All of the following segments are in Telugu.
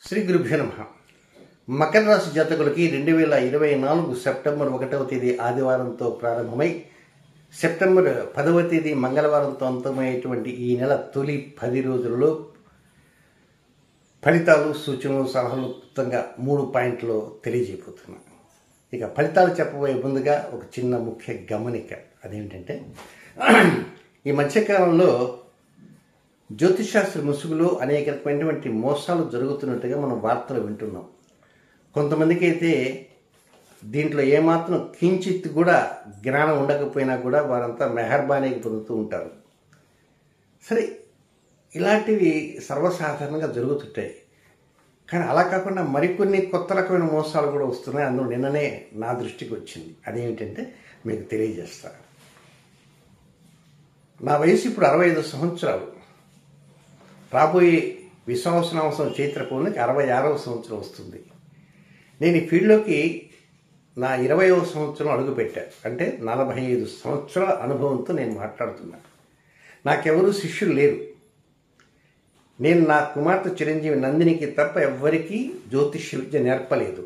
శ్రీ గురుభ్యో నమః. మకర రాశి జాతకులకి 2024 సెప్టెంబర్ 1వ తేదీ ఆదివారంతో ప్రారంభమై సెప్టెంబర్ 10వ తేదీ మంగళవారంతో అంతమయ్యేటువంటి ఈ నెల తొలి 10 రోజులలో ఫలితాలు, సూచనలు, సలహాలు క్లుప్తంగా 3 పాయింట్లు తెలియజేయబోతున్నాను. ఇక ఫలితాలు చెప్పబోయే ముందుగా ఒక చిన్న ముఖ్య గమనిక. అదేంటంటే ఈ మధ్యకాలంలో జ్యోతిషశాస్త్ర ముసుగులో అనేక రకమైనటువంటి మోసాలు జరుగుతున్నట్టుగా మనం వార్తలు వింటున్నాం. కొంతమందికి అయితే దీంట్లో ఏమాత్రం కించిత్ కూడా జ్ఞానం ఉండకపోయినా కూడా వారంతా మెహర్బానీకి పొందుతూ ఉంటారు. సరే, ఇలాంటివి సర్వసాధారణంగా జరుగుతుంటాయి. కానీ అలా కాకుండా మరికొన్ని కొత్త రకమైన మోసాలు కూడా వస్తున్నాయి. అందులో నిన్ననే నా దృష్టికి వచ్చింది. అదేమిటంటే మీకు తెలియజేస్తాను. నా వయసు ఇప్పుడు 65 సంవత్సరాలు. రాబోయే విశ్వావసనాంసం చైత్ర పౌర్ణమికి 66వ సంవత్సరం వస్తుంది. నేను ఈ ఫీల్డ్లోకి నా 20వ సంవత్సరం అడుగుపెట్టాను. అంటే 45 సంవత్సరాల అనుభవంతో నేను మాట్లాడుతున్నాను. నాకెవరూ శిష్యులు లేరు. నేను నా కుమార్తె చిరంజీవి నందినికి తప్ప ఎవ్వరికీ జ్యోతిష్య విద్య నేర్పలేదు.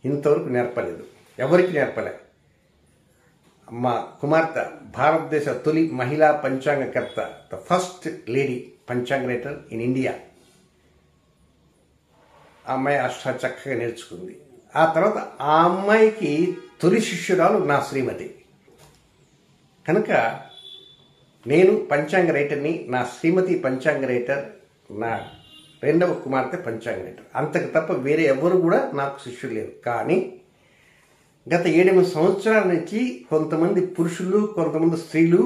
ఇంతవరకు నేర్పలేదు, ఎవరికి నేర్పలే. మా కుమార్తె భారతదేశ తొలి మహిళా పంచాంగకర్త, ద ఫస్ట్ లేడీ పంచాంగ రైటర్ ఇన్ ఇండియా. ఆ అమ్మాయి చక్కగా నేర్చుకుంది. ఆ తర్వాత ఆ అమ్మాయికి తొలి శిష్యురాలు నా శ్రీమతి. కనుక నేను పంచాంగ రైటర్ని, నా శ్రీమతి పంచాంగ రైటర్, నా రెండవ కుమార్తె పంచాంగ రైటర్. అంతకు తప్ప వేరే ఎవరు కూడా నాకు శిష్యులు లేరు. కానీ గత 7 సంవత్సరాల నుంచి కొంతమంది పురుషులు, కొంతమంది స్త్రీలు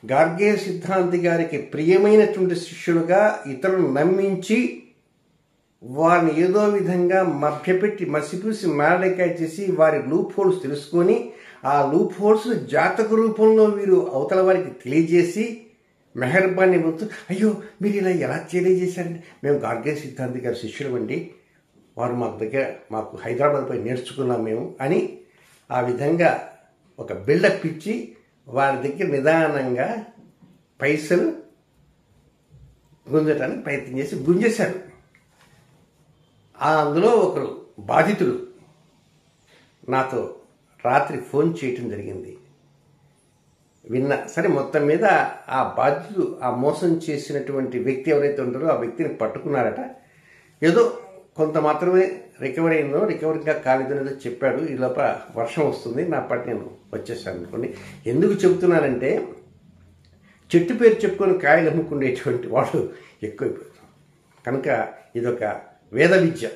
గార్గే సిద్ధాంతి గారికి ప్రియమైనటువంటి శిష్యులుగా ఇతరులను నమ్మించి వారిని ఏదో విధంగా మభ్యపెట్టి మసిపూసి మారడికాయ చేసి వారి లూప్ హోల్స్ తెలుసుకొని ఆ లూప్ హోల్స్ను జాతక రూపంలో వీరు అవతల వారికి తెలియజేసి మెహర్బాన్ని పొందుతూ, అయ్యో మీరు ఇలా ఎలా తెలియజేశారండి, మేము గార్గే సిద్ధాంతి గారి శిష్యులు అండి, వారు మాకు హైదరాబాద్ పై నేర్చుకున్నాం మేము అని ఆ విధంగా ఒక బిల్డప్ ఇచ్చి వారి దగ్గర నిదానంగా పైసలు గుంజటానికి ప్రయత్నం చేసి గుంజేశారు. అందులో ఒకరు బాధితుడు నాతో రాత్రి ఫోన్ చేయటం జరిగింది. విన్నా. సరే, మొత్తం మీద ఆ బాధితుడు, ఆ మోసం చేసినటువంటి వ్యక్తి ఎవరైతే ఉంటారో ఆ వ్యక్తిని పట్టుకున్నారట. ఏదో కొంత మాత్రమే రికవరీ అయిందో, రికవరీగా కాలేదనేదో చెప్పాడు. ఈ లోపల వర్షం వస్తుంది, నా పాటు నేను వచ్చేసాను అనుకోండి. ఎందుకు చెబుతున్నానంటే చెట్టు పేరు చెప్పుకొని కాయలు అమ్ముకునేటువంటి వాడు ఎక్కువైపోతాడు. కనుక ఇదొక వేద విద్య.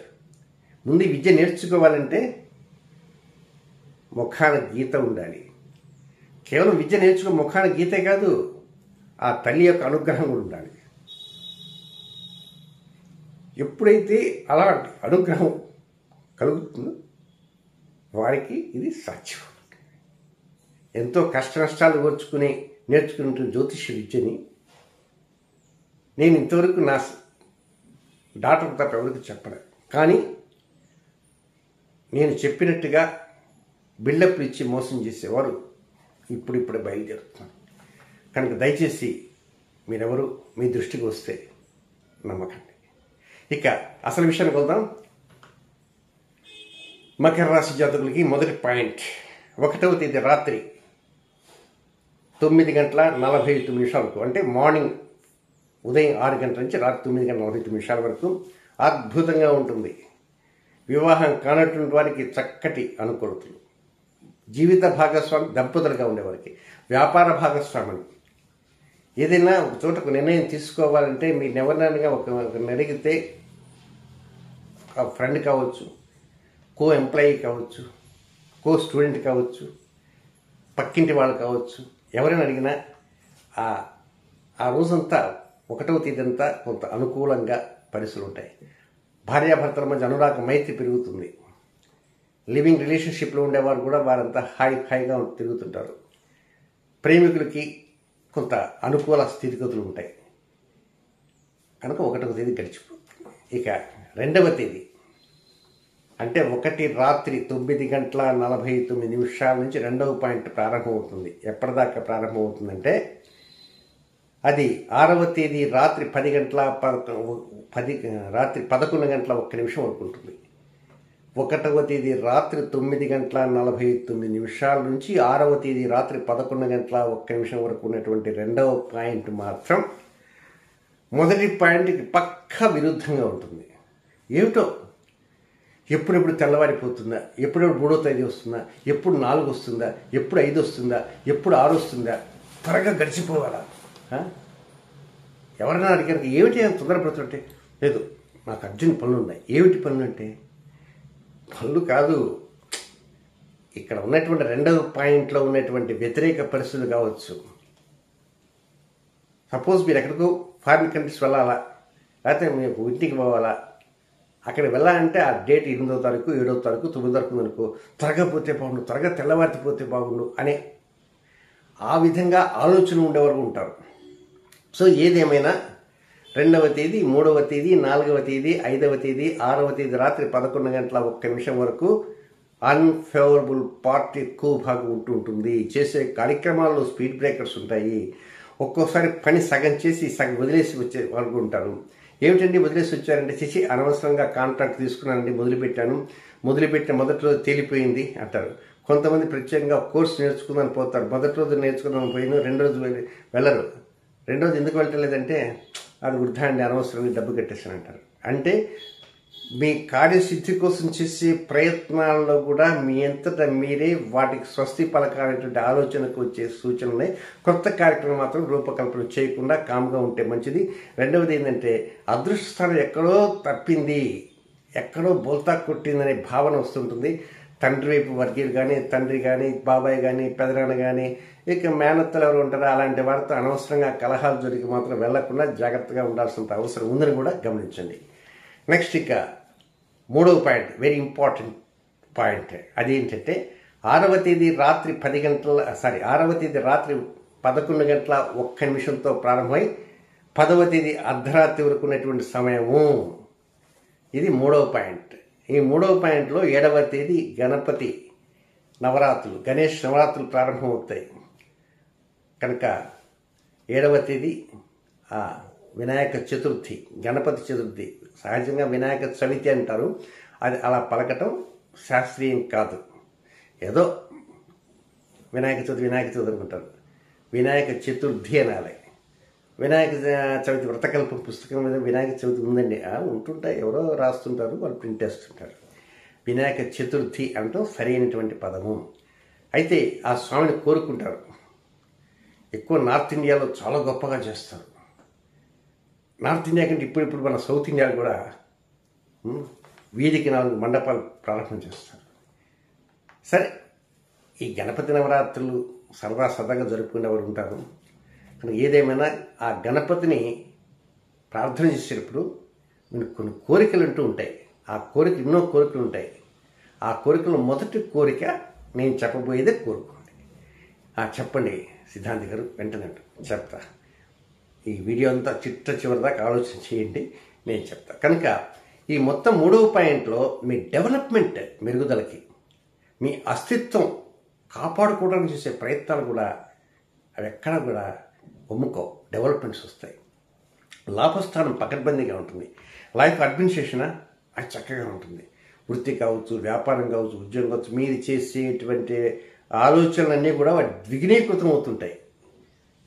ముందు ఈ విద్య నేర్చుకోవాలంటే ముఖాన గీత ఉండాలి. కేవలం విద్య నేర్చుకో ముఖాన గీతే కాదు, ఆ తల్లి యొక్క అనుగ్రహం కూడా ఉండాలి. ఎప్పుడైతే అలాంటి అనుగ్రహం కలుగుతుందో వారికి ఇది సాధ్యం. ఎంతో కష్ట నష్టాలు ఓర్చుకుని నేర్చుకున్న జ్యోతిష్య విద్యని నేను ఇంతవరకు నా డాక్టర్ తప్ప ఎవరికి చెప్పలేదు. కానీ నేను చెప్పినట్టుగా బిల్డప్లు ఇచ్చి మోసం చేసేవారు ఇప్పుడిప్పుడే బయలుదేరుతున్నారు. కనుక దయచేసి మీరెవరు మీ దృష్టికి వస్తే నమ్మకండి. ఇక అసలు విషయానికి వెళ్దాం. మకర రాశి జాతకులకి మొదటి పాయింట్, 1వ తేదీ రాత్రి 9:45 అంటే మార్నింగ్ ఉదయం 6 గంటల నుంచి రాత్రి 9:49 వరకు అద్భుతంగా ఉంటుంది. వివాహం కానటువంటి వారికి చక్కటి అనుకూలతలు, జీవిత భాగస్వామి దంపతులుగా ఉండేవారికి, వ్యాపార భాగస్వామిని, ఏదైనా ఒక చోట ఒక నిర్ణయం తీసుకోవాలంటే మీరు ఎవరినైనా ఒకరిని అడిగితే, ఆ ఫ్రెండ్ కావచ్చు, కో ఎంప్లాయీ కావచ్చు, కో స్టూడెంట్ కావచ్చు, పక్కింటి వాళ్ళు కావచ్చు, ఎవరైనా అడిగినా ఆ రోజంతా 1వ తేదీ అంతా కొంత అనుకూలంగా పరిస్థితులు ఉంటాయి. భార్యాభర్తల మధ్య అనురాగ మైత్రి పెరుగుతుంది. లివింగ్ రిలేషన్షిప్లో ఉండేవారు కూడా వారంతా హాయిగా తిరుగుతుంటారు. ప్రేమికులకి కొంత అనుకూల స్థితిగతులు ఉంటాయి. కనుక 1వ తేదీ గడిచిపోతుంది. ఇక 2వ తేదీ అంటే 1 రాత్రి 9:49 నుంచి 2వ పాయింట్ ప్రారంభమవుతుంది. ఎప్పటిదాకా ప్రారంభమవుతుందంటే అది 6వ తేదీ రాత్రి 10 గంటల 11 వరకు ఉంటుంది. 1వ తేదీ రాత్రి 9 గంటల 49 నిమిషాల నుంచి 6వ తేదీ రాత్రి 11 గంటల 1 నిమిషం వరకు ఉన్నటువంటి రెండవ పాయింట్ మాత్రం మొదటి పాయింట్కి పక్కా విరుద్ధంగా ఉంటుంది. ఏమిటో ఎప్పుడెప్పుడు తెల్లవారిపోతుందా, ఎప్పుడెప్పుడు 3వ తేదీ వస్తుందా, ఎప్పుడు 4 వస్తుందా, ఎప్పుడు 5 వస్తుందా, ఎప్పుడు 6 వస్తుందా, త్వరగా గడిచిపోవాలా? ఎవరైనా అడిగారు ఏమిటి అని తొందరపడుతుంటే, లేదు నాకు అర్జెంట్ పనులు ఉన్నాయి. ఏమిటి పనులు అంటే, పనులు కాదు, ఇక్కడ ఉన్నటువంటి రెండవ పాయింట్లో ఉన్నటువంటి వ్యతిరేక పరిస్థితులు కావచ్చు. సపోజ్ మీరు ఎక్కడికో ఫారిన్ కంట్రీస్ వెళ్ళాలా, లేకపోతే మీకు ఇంటికి పోవాలా, అక్కడ వెళ్ళాలంటే ఆ డేట్ 8వ తారీఖు 7వ తారీఖు 9వ తారీఖు అనుకో, త్వరగా పోతే బాగుండు, త్వరగా తెల్లవారిపోతే బాగుండు అనే ఆ విధంగా ఆలోచన ఉండేవారు ఉంటారు. సో ఏదేమైనా 2వ తేదీ 3వ తేదీ 4వ తేదీ 5వ తేదీ 6వ తేదీ రాత్రి 11 గంటల 1 నిమిషం వరకు అన్ఫేవరబుల్ పార్ట్ ఎక్కువ భాగం ఉంటుంటుంది. చేసే కార్యక్రమాల్లో స్పీడ్ బ్రేకర్స్ ఉంటాయి. ఒక్కోసారి పని సగం చేసి సగం వదిలేసి వచ్చే వాళ్ళు ఉంటారు. ఏమిటండి వదిలేసి వచ్చారంటే, చేసి అనవసరంగా కాంట్రాక్ట్ తీసుకున్నానండి, మొదలుపెట్టిన మొదటి రోజు తేలిపోయింది అంటారు. కొంతమంది ప్రత్యేకంగా కోర్సు నేర్చుకుందని పోతారు. మొదటి రోజు నేర్చుకుందామని పోయిన 2వ రోజు వెళ్ళరు. 2వ రోజు ఎందుకు వెళ్ళలేదంటే, అది వృధా అండి, అనవసరంగా డబ్బు కట్టేసాను అంటారు. అంటే మీ కార్యసిద్ధి కోసం చేసే ప్రయత్నాల్లో కూడా మీ అంతటా మీరే వాటికి స్వస్తి పలకాలనేటువంటి ఆలోచనకు వచ్చే సూచనలే. కొత్త కార్యక్రమం మాత్రం రూపకల్పన చేయకుండా కామ్గా ఉంటే మంచిది. 2వది ఏంటంటే, అదృష్టస్థానం ఎక్కడో తప్పింది, ఎక్కడో బోల్తా కొట్టిందనే భావన వస్తుంటుంది. తండ్రి వైపు వర్గీయులు కానీ, తండ్రి కానీ, బాబాయ్ కానీ, పెదనాన్న కానీ, ఇక మేనత్తలు ఎవరు ఉంటారో అలాంటి వారితో అనవసరంగా కలహాలు జరిగి మాత్రం వెళ్లకుండా జాగ్రత్తగా ఉండాల్సిన అవసరం ఉందని కూడా గమనించండి. నెక్స్ట్ ఇక 3వ పాయింట్, వెరీ ఇంపార్టెంట్ పాయింట్. అదేంటంటే 6వ తేదీ రాత్రి 11 గంటల 1 నిమిషంతో ప్రారంభమై 10వ తేదీ అర్ధరాత్రి వరకు ఉన్నటువంటి సమయము. ఇది 3వ పాయింట్. ఈ 3వ పాయింట్లో 7వ తేదీ గణపతి నవరాత్రులు, గణేష్ నవరాత్రులు ప్రారంభమవుతాయి కనుక 7వ తేదీ వినాయక చతుర్థి, గణపతి చతుర్థి. సహజంగా వినాయక చవితి అంటారు, అది అలా పలకటం శాస్త్రీయం కాదు. ఏదో వినాయక చవితి అనుకుంటారు. వినాయక చతుర్థి అనాలి. వినాయక చవితి వ్రతకల్పం పుస్తకం మీద వినాయక చవితి ఉందండి, ఉంటుంటాయి, ఎవరో రాస్తుంటారు, వాళ్ళు ప్రింట్ వేస్తుంటారు. వినాయక చతుర్థి అంటూ సరైనటువంటి పదము. అయితే ఆ స్వామిని కోరుకుంటారు. ఎక్కువ నార్త్ ఇండియాలో చాలా గొప్పగా చేస్తారు. నార్త్ ఇండియా కంటే ఇప్పుడు మన సౌత్ ఇండియాలో కూడా వీధికి 4 మండపాలు ప్రారంభం చేస్తారు. సరే, ఈ గణపతి నవరాత్రులు సరదాగా జరుపుకునేవారు ఉంటారు. కానీ ఏదేమైనా ఆ గణపతిని ప్రార్థన చేసేటప్పుడు మీకు కొన్ని కోరికలు అంటూ ఉంటాయి. ఆ కోరిక ఎన్నో కోరికలు ఉంటాయి. ఆ కోరికలో మొదటి కోరిక నేను చెప్పబోయేదే కోరుకోండి. చెప్పండి సిద్ధాంతి గారు, వెంటనే చెప్తా. ఈ వీడియో అంతా చివరిదాకా ఆలోచన చేయండి, నేను చెప్తా. కనుక ఈ మొత్తం 3వ పాయింట్లో మీ డెవలప్మెంట్ మెరుగుదలకి, మీ అస్తిత్వం కాపాడుకోవడానికి చేసే ప్రయత్నాలు కూడా అవి ఎక్కడా కూడా ఒమ్ముకో, డెవలప్మెంట్స్ వస్తాయి. లాభస్థానం పకడ్బందీగా ఉంటుంది. లైఫ్ అడ్మినిస్ట్రేషన్ అది చక్కగా ఉంటుంది. వృత్తి కావచ్చు, వ్యాపారం కావచ్చు, ఉద్యోగం కావచ్చు, మీరు చేసేటువంటి ఆలోచనలన్నీ కూడా ద్విగుణీకృతం అవుతుంటాయి.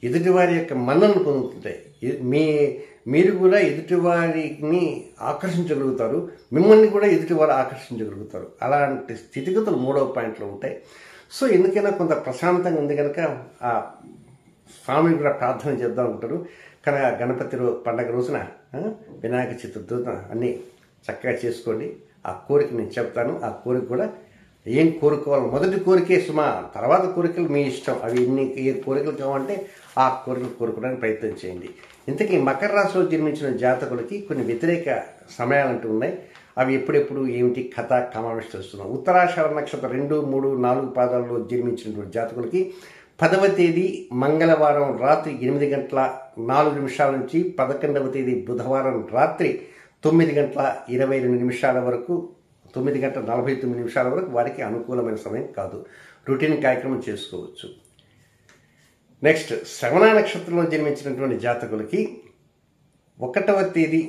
ఎదుటివారి యొక్క మన్ననను పొందుతుంటాయి. మీరు కూడా ఎదుటివారిని ఆకర్షించగలుగుతారు, మిమ్మల్ని కూడా ఎదుటివారు ఆకర్షించగలుగుతారు. అలాంటి స్థితిగతులు 3వ పాయింట్లో ఉంటాయి. సో ఎందుకైనా కొంత ప్రశాంతంగా ఉంది కనుక ఆ స్వామిని కూడా ప్రార్థన చేద్దాం అనుకుంటారు. కనుక గణపతి పండగ రోజున వినాయక చతుర్థి అన్నీ చక్కగా చేసుకోండి. ఆ కోరిక నేను చెప్తాను. ఆ కోరిక కూడా ఏం కోరుకోవాలి, మొదటి కోరికే సుమా, తర్వాత కోరికలు మీ ఇష్టం. అవి ఏ కోరికలు కావాలంటే ఆ కోరికలు కోరుకోవడానికి ప్రయత్నం చేయండి. ఇంతకీ మకర రాశిలో జన్మించిన జాతకులకి కొన్ని వ్యతిరేక సమయాలంటూ ఉన్నాయి. అవి ఎప్పుడెప్పుడు ఏమిటి కథ కమావేశం తెలుస్తున్నాం. ఉత్తరాషాఢ నక్షత్రం 2, 3, 4 పాదాల్లో జన్మించినటువంటి జాతకులకి 10వ తేదీ మంగళవారం రాత్రి 8:04 నుంచి 11వ తేదీ బుధవారం రాత్రి 9:22 వరకు 9:49 వరకు వారికి అనుకూలమైన సమయం కాదు. రొటీన్ కార్యక్రమం చేసుకోవచ్చు. నెక్స్ట్ శ్రవణ నక్షత్రంలో జన్మించినటువంటి జాతకులకి 1వ తేదీ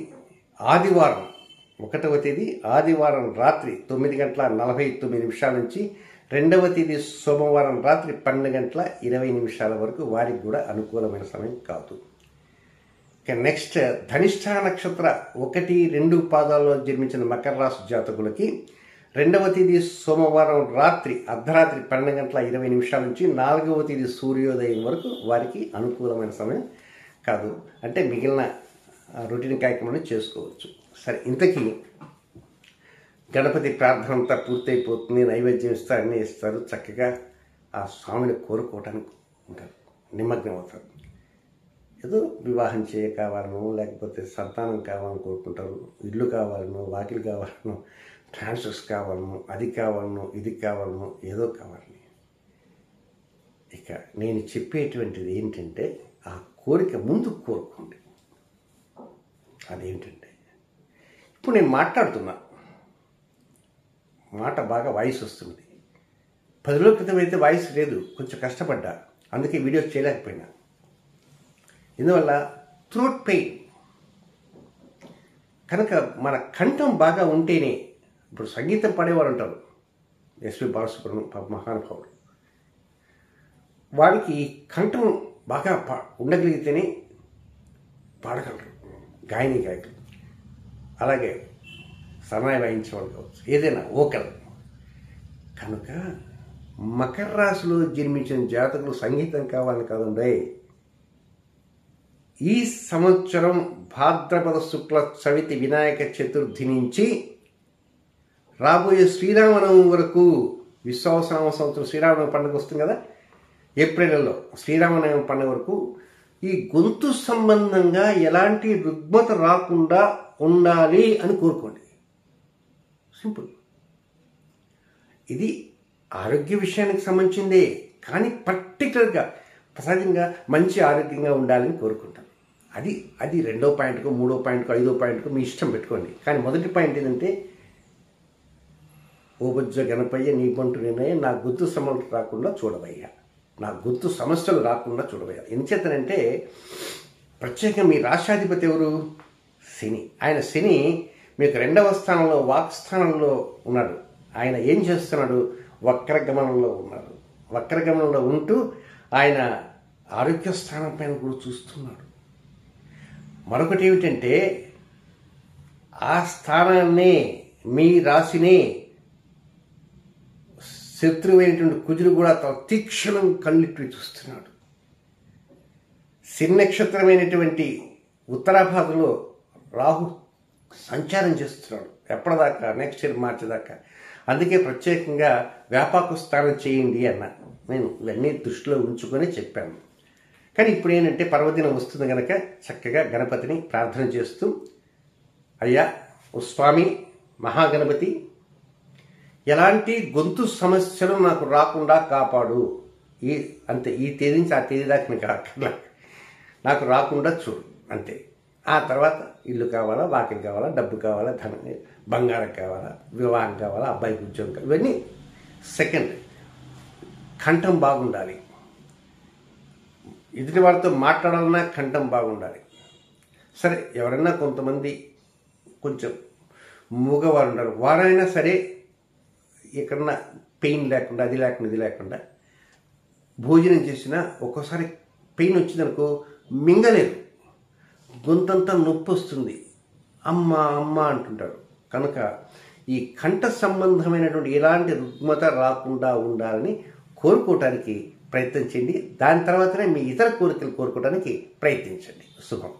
ఆదివారం రాత్రి 9:49 నుంచి 2వ తేదీ సోమవారం రాత్రి 12:20 వరకు వారికి కూడా అనుకూలమైన సమయం కాదు. ఇక నెక్స్ట్ ధనిష్ఠ నక్షత్ర 1, 2 పాదాల్లో జన్మించిన మకర రాశి జాతకులకి 2వ తేదీ సోమవారం రాత్రి అర్ధరాత్రి 12:20 నుంచి 4వ తేదీ సూర్యోదయం వరకు వారికి అనుకూలమైన సమయం కాదు. అంటే మిగిలిన రొటీన్ కార్యక్రమాన్ని చేసుకోవచ్చు. సరే, ఇంతకీ గణపతి ప్రార్థన అంతా పూర్తయిపోతుంది, నైవేద్యం ఇస్తారు, అన్నీ ఇస్తారు, చక్కగా ఆ స్వామిని కోరుకోవటానికి ఉంటారు, నిమగ్నం అవుతారు. ఏదో వివాహం కావాలను, లేకపోతే సంతానం కావాలని కోరుకుంటారు, ఇల్లు కావాలను, వాకిలు కావాలను, ట్రాన్స్ఫర్స్ కావాలను, అది కావాలను, ఇది కావాలను, ఏదో కావాలని. ఇక నేను చెప్పేటువంటిది ఏంటంటే ఆ కోరిక ముందు కోరుకోండి. అదేంటంటే ఇప్పుడు నేను మాట్లాడుతున్నా, మాట బాగా వాయిస్ వస్తుంది. 10 రోజుల క్రితం అయితే వాయిస్ లేదు, కొంచెం కష్టపడ్డా, అందుకే వీడియోస్ చేయలేకపోయినా. ఇందువల్ల థ్రోట్ పెయిన్ కనుక మన కంఠం బాగా ఉంటేనే, ఇప్పుడు సంగీతం పాడేవారు ఉంటారు, ఎస్పి బాలసుబ్రహ్మణ్యం మహానుభావుడు, వాడికి కంఠం బాగా ఉండగలిగితేనే పాడగలరు గాయకులు. అలాగే సన్నాయి వాయించేవాళ్ళు కావచ్చు, ఏదైనా ఓకల్. కనుక మకర రాశిలో జన్మించిన జాతకులు సంగీతం కావాలని కాదండి, ఈ సంవత్సరం భాద్రపద శుక్ల చవితి వినాయక చతుర్థి నుంచి రాబోయే శ్రీరామనవమి వరకు, విశ్వావసనామ సంవత్సరం శ్రీరామనవమి పండుగ వస్తుంది కదా ఏప్రిల్లో, శ్రీరామనవమి పండుగ వరకు ఈ గొంతు సంబంధంగా ఎలాంటి రుగ్మత రాకుండా ఉండాలి అని కోరుకోండి. సింపుల్. ఇది ఆరోగ్య విషయానికి సంబంధించిందే, కానీ పర్టికులర్గా సహజంగా మంచి ఆరోగ్యంగా ఉండాలని కోరుకుంటాను. అది 2వ పాయింట్కు, 3వ పాయింట్కు, 5వ పాయింట్కు మీ ఇష్టం పెట్టుకోండి. కానీ మొదటి పాయింట్ ఏంటంటే, ఓ బొజ్జ గణపయ్య నీ బంటు నిర్ణయ నా గొంతు సమస్యలు రాకుండా చూడవయ్యా, నా గొంతు సమస్యలు రాకుండా చూడవయ్యా. ఎందుచేతనంటే ప్రత్యేకంగా మీ రాష్ట్రాధిపతి ఎవరు? శని. ఆయన శని మీకు 2వ స్థానంలో వాక్స్థానంలో ఉన్నాడు. ఆయన ఏం చేస్తున్నాడు? వక్రగమనంలో ఉన్నాడు. వక్రగమనంలో ఉంటూ ఆయన ఆరోగ్య స్థానం పైన కూడా చూస్తున్నాడు. మరొకటి ఏమిటంటే, ఆ స్థానాన్నే, మీ రాశిని శత్రువైనటువంటి కుజుడు కూడా తీక్షణం కళ్ళిట్టు చూస్తున్నాడు. శని నక్షత్రమైనటువంటి ఉత్తరాభాగంలో రాహు సంచారం చేస్తున్నాడు. ఎప్పటిదాకా? నెక్స్ట్ ఇయర్ మార్చి దాకా. అందుకే ప్రత్యేకంగా వ్యాపాక స్థానం చేయండి అన్న. నేను ఇవన్నీ దృష్టిలో ఉంచుకొని చెప్పాను. కానీ ఇప్పుడు ఏంటంటే పర్వదినం వస్తుంది కనుక చక్కగా గణపతిని ప్రార్థన చేస్తూ, అయ్యా ఓ స్వామి మహాగణపతి, ఎలాంటి గొంతు సమస్యలు నాకు రాకుండా కాపాడు. అంతే, ఈ తేదీ నుంచి ఆ తేదీ దాకా నీకు అక్కర్లా, నాకు రాకుండా చూడు అంతే. ఆ తర్వాత ఇల్లు కావాలా, వాకిలి కావాలా, డబ్బు కావాలా, బంగారం కావాలా, వివాహం కావాలా, అబ్బాయికి ఉద్యోగం కావాలి, ఇవన్నీ సెకండ్. కంఠం బాగుండాలి, ఎదుటి వారితో మాట్లాడాలన్నా కంఠం బాగుండాలి. సరే, ఎవరైనా కొంతమంది కొంచెం మూగవారు ఉంటారు, వారైనా సరే ఎక్కడన్నా పెయిన్ లేకుండా, అది లేకుండా, ఇది లేకుండా భోజనం చేసినా ఒక్కోసారి పెయిన్ వచ్చిందనుకో మింగలేరు, గొంతంతా నొప్పి వస్తుంది, అమ్మ అమ్మ అంటుంటారు. కనుక ఈ కంఠ సంబంధమైనటువంటి ఎలాంటి రుగ్మత రాకుండా ఉండాలని కోరుకోవటానికి ప్రయత్నం చేయండి. దాని తర్వాతనే మీ ఇతర కోరికలు కోరుకోవడానికి ప్రయత్నించండి. శుభం.